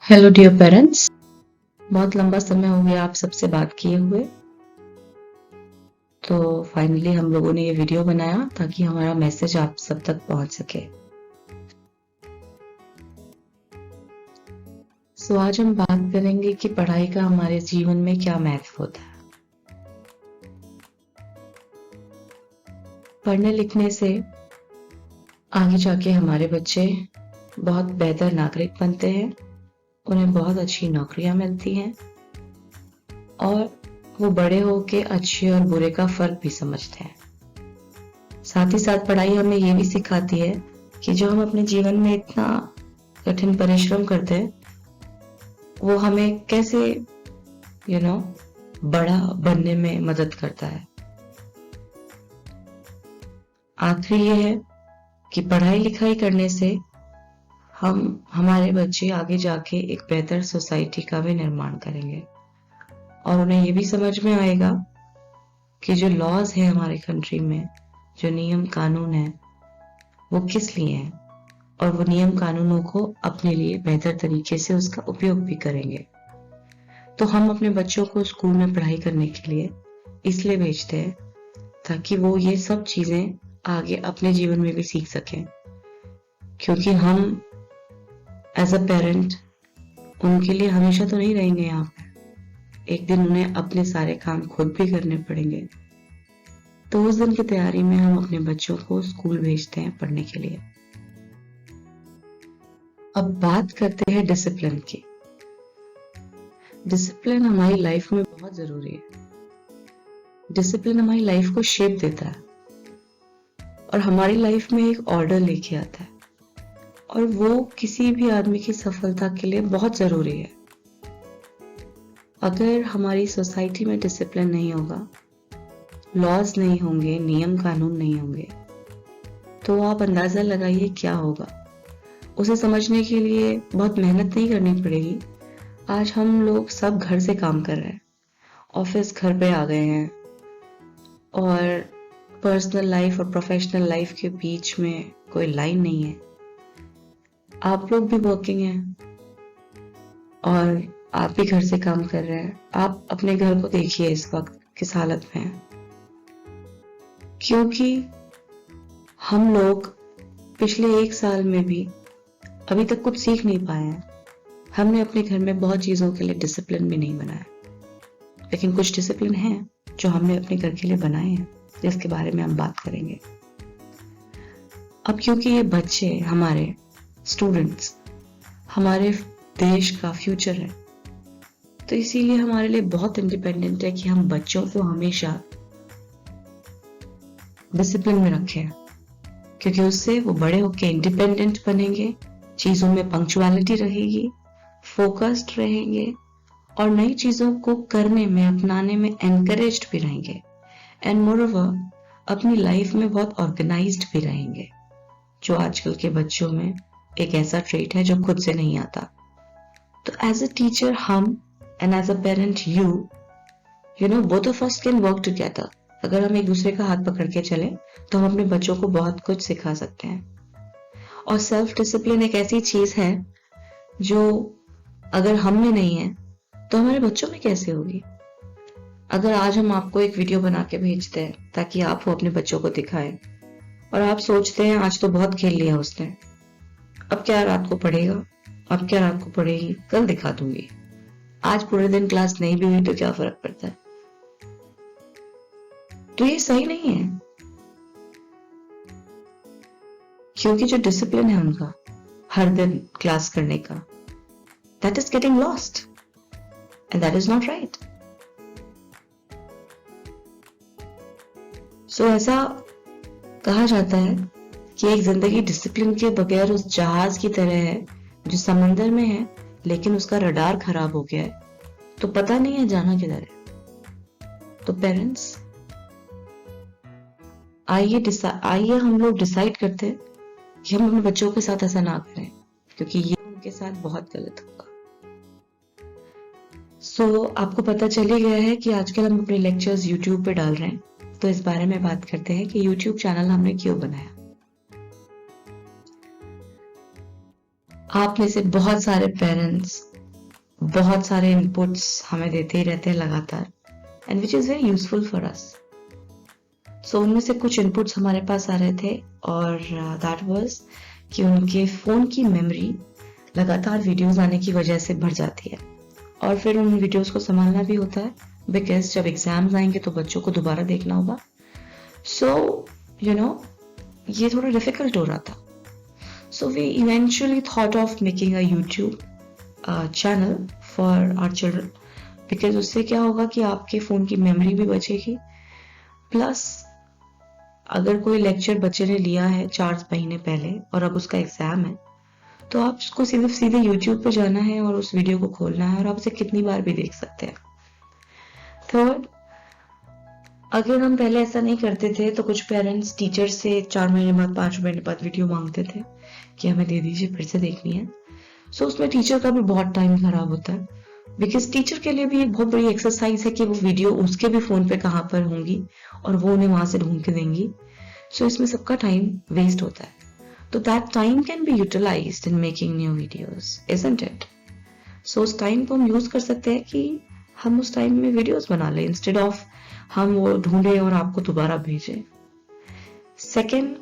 Hello dear parents. बहुत लंबा समय हो गया आप सबसे बात किए हुए। तो फाइनली हम लोगों ने ये वीडियो बनाया ताकि हमारा मैसेज आप सब तक पहुंच सके। सो आज हम बात करेंगे कि पढ़ाई का हमारे जीवन में क्या महत्व होता है। पढ़ने लिखने से आगे जाके हमारे बच्चे बहुत बेहतर नागरिक बनते हैं, उन्हें बहुत अच्छी नौकरियां मिलती हैं और वो बड़े होके अच्छे और बुरे का फर्क भी समझते हैं। साथ ही साथ पढ़ाई हमें ये भी सिखाती है कि जो हम अपने जीवन में इतना कठिन परिश्रम करते हैं वो हमें कैसे बड़ा बनने में मदद करता है। आखिरी ये है कि पढ़ाई लिखाई करने से हम हमारे बच्चे आगे जाके एक बेहतर सोसाइटी का भी निर्माण करेंगे और उन्हें ये भी समझ में आएगा कि जो लॉज है हमारे कंट्री में, जो नियम कानून है वो किस लिए हैं और वो नियम कानूनों को अपने लिए बेहतर तरीके से उसका उपयोग भी करेंगे। तो हम अपने बच्चों को स्कूल में पढ़ाई करने के लिए इसलिए भेजते हैं ताकि वो ये सब चीजें आगे अपने जीवन में भी सीख सकें, क्योंकि हम एज अ पेरेंट उनके लिए हमेशा तो नहीं रहेंगे यहाँ पे। एक दिन उन्हें अपने सारे काम खुद भी करने पड़ेंगे। तो उस दिन की तैयारी में हम अपने बच्चों को स्कूल भेजते हैं पढ़ने के लिए। अब बात करते हैं डिसिप्लिन की। डिसिप्लिन हमारी लाइफ में बहुत जरूरी है। डिसिप्लिन हमारी लाइफ को शेप देता है और हमारी लाइफ में एक ऑर्डर लेके आता है और वो किसी भी आदमी की सफलता के लिए बहुत जरूरी है। अगर हमारी सोसाइटी में डिसिप्लिन नहीं होगा, लॉज नहीं होंगे, नियम कानून नहीं होंगे, तो आप अंदाजा लगाइए क्या होगा। उसे समझने के लिए बहुत मेहनत नहीं करनी पड़ेगी। आज हम लोग सब घर से काम कर रहे हैं, ऑफिस घर पे आ गए हैं और पर्सनल लाइफ और प्रोफेशनल लाइफ के बीच में कोई लाइन नहीं है। आप लोग भी वर्किंग हैं और आप भी घर से काम कर रहे हैं। आप अपने घर को देखिए इस वक्त किस हालत में है, क्योंकि हम लोग पिछले 1 साल में भी अभी तक कुछ सीख नहीं पाए हैं। हमने अपने घर में बहुत चीजों के लिए डिसिप्लिन भी नहीं बनाया, लेकिन कुछ डिसिप्लिन हैं जो हमने अपने घर के लिए बनाए हैं, जिसके बारे में हम बात करेंगे। अब क्योंकि ये बच्चे, हमारे स्टूडेंट्स, हमारे देश का फ्यूचर है, तो इसीलिए हमारे लिए बहुत इंडिपेंडेंट है कि हम बच्चों को हमेशा डिसिप्लिन में रखें, क्योंकि उससे वो बड़े होकर इंडिपेंडेंट बनेंगे, चीजों में पंक्चुअलिटी रहेगी, फोकस्ड रहेंगे और नई चीजों को करने में, अपनाने में एनकरेज्ड भी रहेंगे एंड मोरओवर अपनी लाइफ में बहुत ऑर्गेनाइज्ड भी रहेंगे, जो आजकल के बच्चों में एक ऐसा ट्रेट है जो खुद से नहीं आता। तो एज अ टीचर हम and as a parent you know both of us can work together. अगर हम एक दूसरे का हाथ पकड़ के चले तो हम अपने बच्चों को बहुत कुछ सिखा सकते हैं। और सेल्फ डिसिप्लिन एक ऐसी चीज है जो अगर हम में नहीं है तो हमारे बच्चों में कैसे होगी। अगर आज हम आपको एक वीडियो बना के भेजते हैं ताकि आप वो अपने बच्चों को दिखाएं और आप सोचते हैं आज तो बहुत खेल लिया उसने, अब क्या रात को पढ़ेगा, अब क्या रात को पढ़ेगी, कल दिखा दूंगी, आज पूरे दिन क्लास नहीं भी हुई तो क्या फर्क पड़ता है। तो ये सही नहीं है, क्योंकि जो डिसिप्लिन है उनका हर दिन क्लास करने का, that is getting lost and that is not right. So ऐसा कहा जाता है कि एक जिंदगी डिसिप्लिन के बगैर उस जहाज की तरह है जो समंदर में है लेकिन उसका रडार खराब हो गया है, तो पता नहीं है जाना किधर है। तो पेरेंट्स आइए हम लोग डिसाइड करते हैं कि हम अपने बच्चों के साथ ऐसा ना करें, क्योंकि ये उनके साथ बहुत गलत होगा। सो आपको पता चल ही गया है कि आजकल हम अपने लेक्चर्स यूट्यूब पे डाल रहे हैं, तो इस बारे में बात करते हैं कि यूट्यूब चैनल हमने क्यों बनाया। आप में से बहुत सारे पेरेंट्स बहुत सारे इनपुट्स हमें देते ही रहते हैं लगातार, and which is very useful for us. So उनमें से कुछ इनपुट्स हमारे पास आ रहे थे, और दैट वाज कि उनके फ़ोन की मेमोरी लगातार वीडियोस आने की वजह से भर जाती है, और फिर उन वीडियोस को संभालना भी होता है, बिकॉज जब एग्जाम्स आएंगे तो बच्चों को दोबारा देखना होगा। सो ये थोड़ा डिफिकल्ट हो रहा था। So we eventually thought of making a YouTube channel for our children, because उससे क्या होगा कि आपके फ़ोन की मेमोरी भी बचेगी, प्लस अगर कोई लेक्चर बच्चे ने लिया है 4 महीने पहले और अब उसका एग्जाम है, तो आप उसको सीधे यूट्यूब पे जाना है और उस वीडियो को खोलना है और आप उसे कितनी बार भी देख सकते हैं। थर्ड, अगर हम पहले ऐसा नहीं करते थे तो कुछ पेरेंट्स टीचर से 4 महीने बाद 5 महीने बाद वीडियो मांगते थे कि हमें दे दीजिए, फिर से देखनी है। सो उसमें टीचर का भी बहुत टाइम खराब होता है, बिकॉज टीचर के लिए भी एक बहुत बड़ी एक्सरसाइज है कि वो वीडियो उसके भी फोन पे कहाँ पर होंगी और वो उन्हें वहां से ढूंढ के देंगी। सो इसमें सबका टाइम वेस्ट होता है, तो that time can be utilized in making new videos, isn't it? So उस टाइम को हम यूज कर सकते हैं कि हम उस टाइम में वीडियोस बना लें, इंस्टेड ऑफ हम वो ढूंढे और आपको दोबारा भेजें। सेकेंड,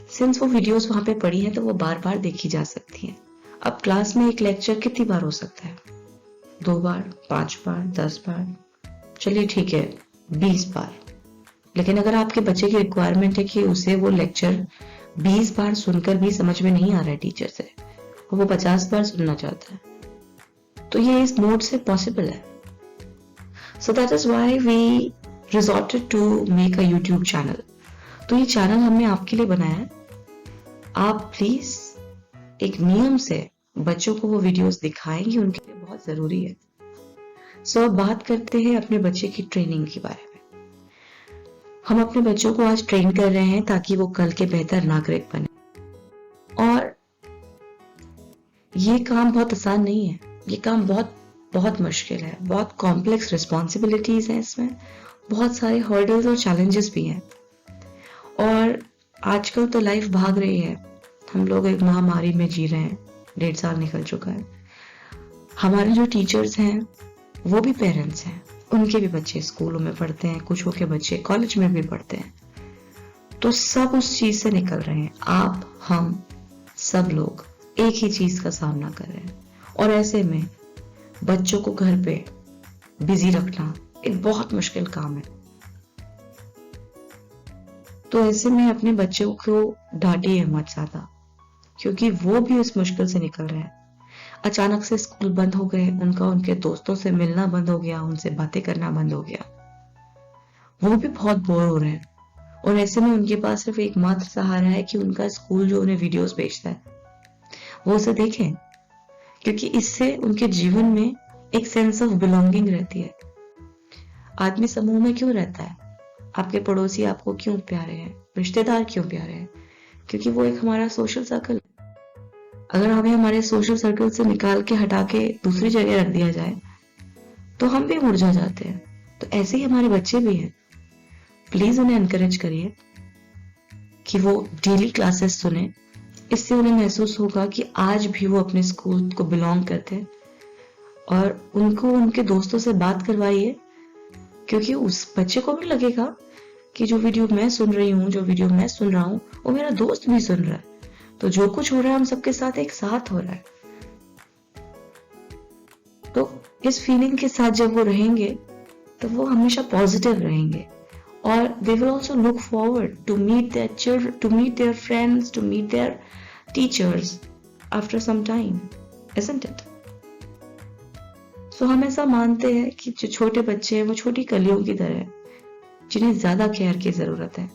सिंस वो वीडियोस वहां पे पड़ी हैं तो वो बार बार देखी जा सकती हैं। अब क्लास में एक लेक्चर कितनी बार हो सकता है? 2 बार, 5 बार, 10 बार, चलिए ठीक है 20 बार। लेकिन अगर आपके बच्चे की रिक्वायरमेंट है कि उसे वो लेक्चर 20 बार सुनकर भी समझ में नहीं आ रहा है टीचर से, वो 50 बार सुनना चाहता है, तो ये इस मोड से पॉसिबल है। So that is why we resorted to make a YouTube channel. तो ये चैनल हमने आपके लिए बनाया है। आप प्लीज एक नियम से बच्चों को वो वीडियोस दिखाएंगे, उनके लिए बहुत जरूरी है। सो अब बात करते हैं अपने बच्चे की ट्रेनिंग के बारे में। हम अपने बच्चों को आज ट्रेन कर रहे हैं ताकि वो कल के बेहतर नागरिक बने, और ये काम बहुत आसान नहीं है, ये काम बहुत बहुत मुश्किल है, बहुत कॉम्प्लेक्स रिस्पॉन्सिबिलिटीज हैं इसमें, बहुत सारे हर्डल्स और चैलेंजेस भी हैं। और आजकल तो लाइफ भाग रही है, हम लोग एक महामारी में जी रहे हैं, 1.5 साल निकल चुका है। हमारे जो टीचर्स हैं वो भी पेरेंट्स हैं, उनके भी बच्चे स्कूलों में पढ़ते हैं, कुछ के बच्चे कॉलेज में भी पढ़ते हैं, तो सब उस चीज से निकल रहे हैं। आप, हम सब लोग एक ही चीज का सामना कर रहे हैं, और ऐसे में बच्चों को घर पे बिजी रखना एक बहुत मुश्किल काम है। तो ऐसे में अपने बच्चों को डांटिए मत ज्यादा, क्योंकि वो भी उस मुश्किल से निकल रहे हैं। अचानक से स्कूल बंद हो गए, उनके दोस्तों से मिलना बंद हो गया, उनसे बातें करना बंद हो गया, वो भी बहुत बोर हो रहे हैं। और ऐसे में उनके पास सिर्फ एकमात्र सहारा है कि उनका स्कूल जो उन्हें वीडियोस भेजता है वो उसे देखें, क्योंकि इससे उनके जीवन में एक सेंस ऑफ बिलोंगिंग रहती है। आदमी समूह में क्यों रहता है? आपके पड़ोसी आपको क्यों प्यारे हैं, रिश्तेदार क्यों प्यारे हैं? क्योंकि वो एक हमारा सोशल सर्कल है। अगर हमें हमारे सोशल सर्कल से निकाल के हटा के दूसरी जगह रख दिया जाए तो हम भी मुरझा जाते हैं। तो ऐसे ही हमारे बच्चे भी हैं। प्लीज उन्हें एनकरेज करिए कि वो डेली क्लासेस सुने, इससे उन्हें महसूस होगा कि आज भी वो अपने स्कूल को बिलोंग करते हैं, और उनको उनके दोस्तों से बात करवाइए, क्योंकि उस बच्चे को भी लगेगा कि जो वीडियो मैं सुन रही हूँ, जो वीडियो मैं सुन रहा हूँ, वो मेरा दोस्त भी सुन रहा है, तो जो कुछ हो रहा है हम सबके साथ एक साथ हो रहा है। तो इस फीलिंग के साथ जब वो रहेंगे तो वो हमेशा पॉजिटिव रहेंगे, और they will also look forward to meet their children, to meet their friends, to meet their teachers after some time, isn't it? So हम ऐसा मानते हैं कि जो छोटे बच्चे हैं वो छोटी कलियों की तरह है, जिन्हें ज्यादा केयर की जरूरत है।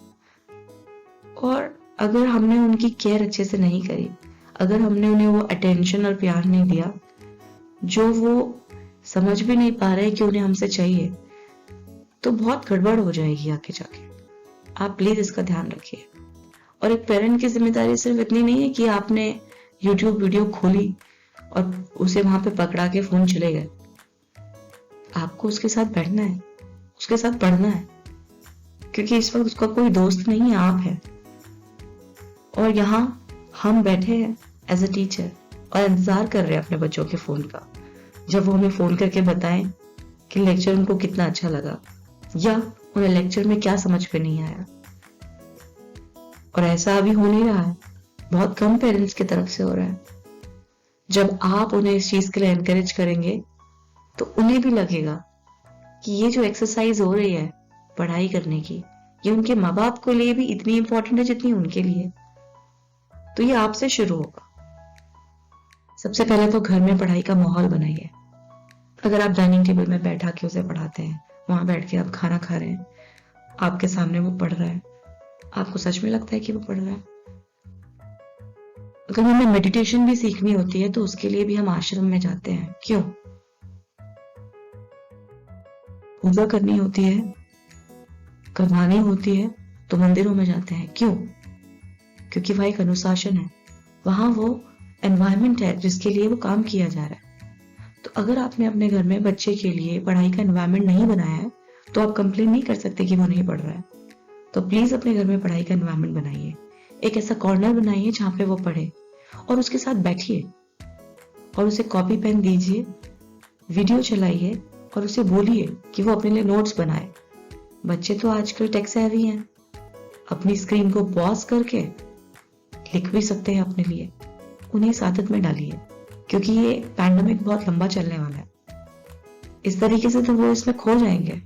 और अगर हमने उनकी केयर अच्छे से नहीं करी, अगर हमने उन्हें वो अटेंशन और प्यार नहीं दिया जो वो समझ भी नहीं पा रहे कि उन्हें हमसे चाहिए, तो बहुत गड़बड़ हो जाएगी आगे जाके। आप प्लीज इसका ध्यान रखिए। और एक पेरेंट की जिम्मेदारी सिर्फ इतनी नहीं है कि आपने यूट्यूब वीडियो खोली और उसे वहां पे पकड़ा के फोन चले गए। आपको उसके साथ बैठना है, उसके साथ पढ़ना है, क्योंकि इस वक्त उसका कोई दोस्त नहीं है, आप है। और यहाँ हम बैठे हैं एज अ टीचर और इंतजार कर रहे हैं अपने बच्चों के फोन का। जब वो हमें फोन करके बताएं कि लेक्चर उनको कितना अच्छा लगा या उन्हें लेक्चर में क्या समझ में नहीं आया। और ऐसा अभी हो नहीं रहा है, बहुत कम पेरेंट्स की तरफ से हो रहा है। जब आप उन्हें इस चीज के लिए एनकरेज करेंगे तो उन्हें भी लगेगा कि ये जो एक्सरसाइज हो रही है पढ़ाई करने की, ये उनके माँ बाप के लिए भी इतनी इंपॉर्टेंट है जितनी उनके लिए। तो ये आपसे शुरू होगा। सबसे पहले तो घर में पढ़ाई का माहौल बनाइए। अगर आप डाइनिंग टेबल में बैठा के उसे पढ़ाते हैं, वहां बैठ के आप खाना खा रहे हैं, आपके सामने वो पढ़ रहा है, आपको सच में लगता है कि वो पढ़ रहा है? अगर हमें मेडिटेशन भी सीखनी होती है तो उसके लिए भी हम आश्रम में जाते हैं। क्यों? पूजा करनी होती है, करवानी होती है तो मंदिरों में जाते हैं। क्यों? क्योंकि वह एक अनुशासन है, वहां वो एनवायरनमेंट है जिसके लिए वो काम किया जा रहा है। तो अगर आपने अपने घर में बच्चे के लिए पढ़ाई का एनवायरनमेंट नहीं बनाया है तो आप कंप्लेन नहीं कर सकते कि वो नहीं पढ़ रहा है। तो प्लीज अपने घर में पढ़ाई का एनवायरनमेंट बनाइए, एक ऐसा कॉर्नर बनाइए जहां पे वो पढ़े और उसके साथ बैठिए और उसे कॉपी पेन दीजिए, वीडियो चलाइए और उसे बोलिए कि वो अपने लिए नोट्स बनाए। बच्चे तो आजकल टेक सेवी हैं, अपनी स्क्रीन को पॉज करके लिख भी सकते हैं अपने लिए। उन्हें इस आदत में डालिए क्योंकि ये पैंडेमिक बहुत लंबा चलने वाला है। इस तरीके से तो वो इसमें खो जाएंगे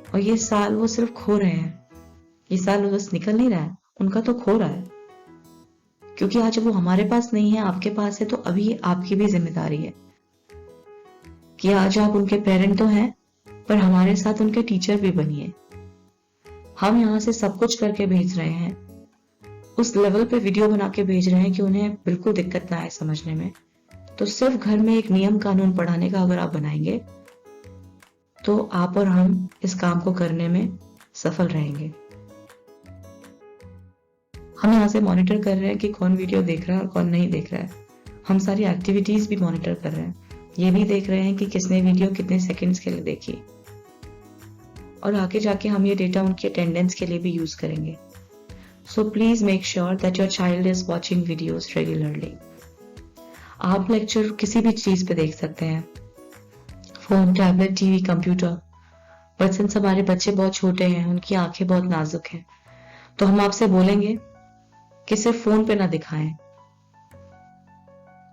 और ये साल वो सिर्फ खो रहे हैं। ये साल वो बस निकल नहीं रहा है, उनका तो खो रहा है। क्योंकि आज वो हमारे पास नहीं है, आपके पास है, तो अभी ये आपकी भी जिम्मेदारी है कि आज आप उनके पेरेंट तो हैं पर हमारे साथ उनके टीचर भी बनिए। हम यहाँ से सब कुछ करके भेज रहे हैं, उस लेवल पे वीडियो बना के भेज रहे हैं कि उन्हें बिल्कुल दिक्कत ना आए समझने में। तो सिर्फ घर में एक नियम कानून पढ़ाने का अगर आप बनाएंगे तो आप और हम इस काम को करने में सफल रहेंगे। हम यहाँ से मॉनिटर कर रहे हैं कि कौन वीडियो देख रहा है और कौन नहीं देख रहा है। हम सारी एक्टिविटीज भी मॉनिटर कर रहे हैं, ये भी देख रहे हैं कि किसने वीडियो कितने सेकंड्स के लिए देखी। और आगे जाके हम ये डेटा उनकी अटेंडेंस के लिए भी यूज करेंगे। So please make sure that your child is watching videos regularly. आप लेक्चर किसी भी चीज पे देख सकते हैं, phone, tablet, TV, computer. But since हमारे बच्चे बहुत छोटे हैं, उनकी आंखें बहुत नाजुक हैं, तो हम आपसे बोलेंगे कि सिर्फ फोन पे ना दिखाएं।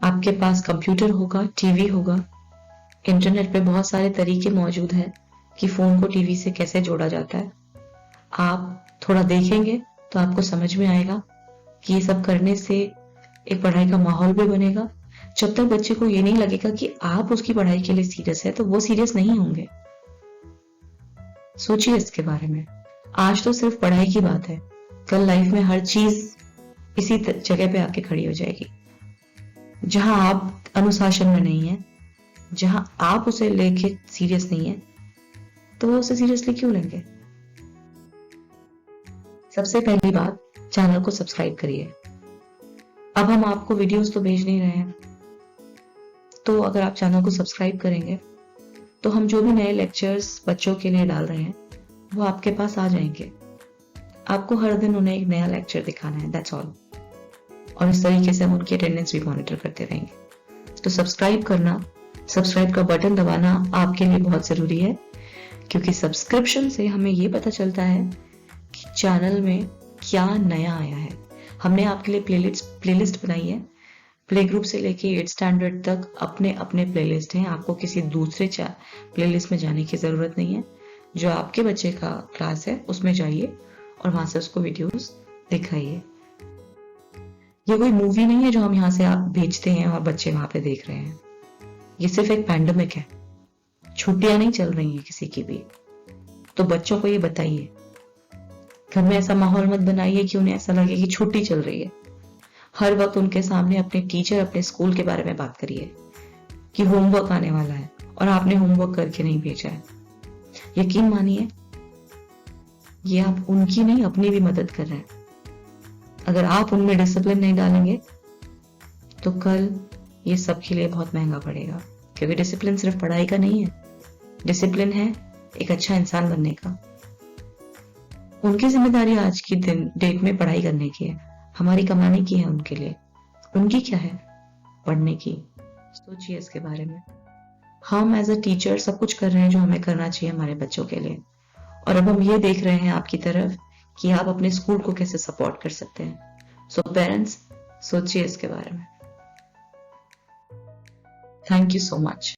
आपके पास कंप्यूटर होगा, टीवी होगा, इंटरनेट पे बहुत सारे तरीके मौजूद हैं कि फोन को टीवी से कैसे जोड़ा जाता है। आप थोड़ा देखेंगे तो आपको समझ में आएगा कि ये सब करने से एक पढ़ाई का माहौल भी बनेगा। जब तक बच्चे को ये नहीं लगेगा कि आप उसकी पढ़ाई के लिए सीरियस है तो वो सीरियस नहीं होंगे। सोचिए इसके बारे में। आज तो सिर्फ पढ़ाई की बात है, कल लाइफ में हर चीज इसी जगह पे आके खड़ी हो जाएगी। जहां आप अनुशासन में नहीं है, जहां आप उसे लेके सीरियस नहीं है, तो वो उसे सीरियसली क्यों लेंगे? सबसे पहली बात, चैनल को सब्सक्राइब करिए। अब हम आपको वीडियोस तो भेज नहीं रहे हैं, तो अगर आप चैनल को सब्सक्राइब करेंगे तो हम जो भी नए लेक्चर्स बच्चों के लिए डाल रहे हैं वो आपके पास आ जाएंगे। आपको हर दिन उन्हें एक नया लेक्चर दिखाना है, दैट्स ऑल। और इस तरीके से हम उनकी अटेंडेंस भी मॉनिटर करते रहेंगे। तो सब्सक्राइब करना, सब्सक्राइब का बटन दबाना आपके लिए बहुत जरूरी है, क्योंकि सब्सक्रिप्शन से हमें ये पता चलता है कि चैनल में क्या नया आया है। हमने आपके लिए प्लेलिस्ट बनाई है, प्ले ग्रुप से लेके 8th स्टैंडर्ड तक अपने अपने प्लेलिस्ट हैं। आपको किसी दूसरे प्लेलिस्ट में जाने की जरूरत नहीं है। जो आपके बच्चे का क्लास है उसमें जाइए और वहां से उसको वीडियोस दिखाइए। ये कोई मूवी नहीं है जो हम यहाँ से आप भेजते हैं और बच्चे वहां पे देख रहे हैं। ये सिर्फ एक पैंडेमिक है, छुट्टियां नहीं चल रही हैं किसी की भी। तो बच्चों को ये बताइए, घर में ऐसा माहौल मत बनाइए कि उन्हें ऐसा लगे कि छुट्टी चल रही है। हर वक्त उनके सामने अपने टीचर, अपने स्कूल के बारे में बात करिए कि होमवर्क आने वाला है और आपने होमवर्क करके नहीं भेजा है। यकीन मानिए, ये आप उनकी नहीं अपनी भी मदद कर रहे हैं। अगर आप उनमें डिसिप्लिन नहीं डालेंगे तो कल ये सबके लिए बहुत महंगा पड़ेगा। क्योंकि डिसिप्लिन सिर्फ पढ़ाई का नहीं है, डिसिप्लिन है एक अच्छा इंसान बनने का। उनकी जिम्मेदारी आज की डेट में पढ़ाई करने की है, हमारी कमाने की है उनके लिए। उनकी क्या है? पढ़ने की। सोचिए इसके बारे में। हम एज अ टीचर सब कुछ कर रहे हैं जो हमें करना चाहिए हमारे बच्चों के लिए, और अब हम ये देख रहे हैं आपकी तरफ कि आप अपने स्कूल को कैसे सपोर्ट कर सकते हैं। सो पेरेंट्स, सोचिए इसके बारे में। Thank you so much.